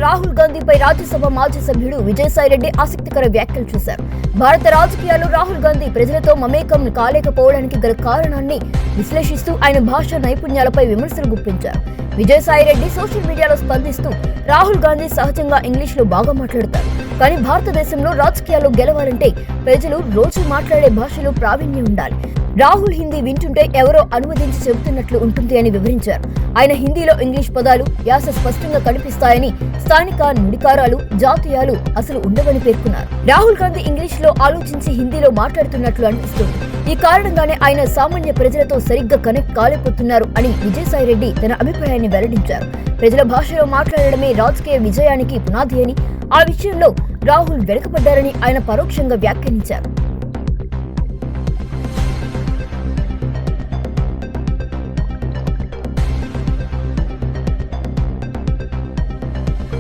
రాహుల్ గాంధీపై రాజ్యసభ మాజీ సభ్యుడు విజయసాయిరెడ్డి ఆసక్తికర వ్యాఖ్యలు చేశారు. భారత రాజకీయాల్లో రాహుల్ గాంధీ ప్రజలతో మమేకం కాలేకపోవడానికి గల కారణాన్ని విశ్లేషిస్తూ ఆయన భాషా నైపుణ్యాలపై విమర్శలు గుప్పించారు. విజయసాయిరెడ్డి సోషల్ మీడియాలో స్పందిస్తూ రాహుల్ గాంధీ సహజంగా ఇంగ్లీష్లో బాగా మాట్లాడతారు, కానీ భారతదేశంలో రాజకీయాల్లో గెలవాలంటే ప్రజలు రోజు మాట్లాడే భాషలో ప్రావీణ్యం ఉండాలి. రాహుల్ హిందీ వింటుంటే ఎవరో అనువదించి చెబుతున్నట్లు ఉంటుంది అని వివరించారు. ఆయన హిందీలో ఇంగ్లీష్ పదాలు యాస స్పష్టంగా కనిపిస్తాయని, స్థానిక నుడికారాలు జాతీయాలు అసలు ఉండవని పేర్కొన్నారు. రాహుల్ గాంధీ ఇంగ్లీష్ లో ఆలోచించి హిందీలో మాట్లాడుతున్నట్లు అనిపిస్తుంది. ఈ కారణంగానే ఆయన సామాన్య ప్రజలతో సరిగ్గా కనెక్ట్ కాలేకపోతున్నారు అని విజయసాయిరెడ్డి తన అభిప్రాయాన్ని వెల్లడించారు. ప్రజల భాషలో మాట్లాడడమే రాజకీయ విజయానికి పునాది అని, ఆ విషయంలో రాహుల్ వెనుకబడ్డారని ఆయన పరోక్షంగా వ్యాఖ్యానించారు.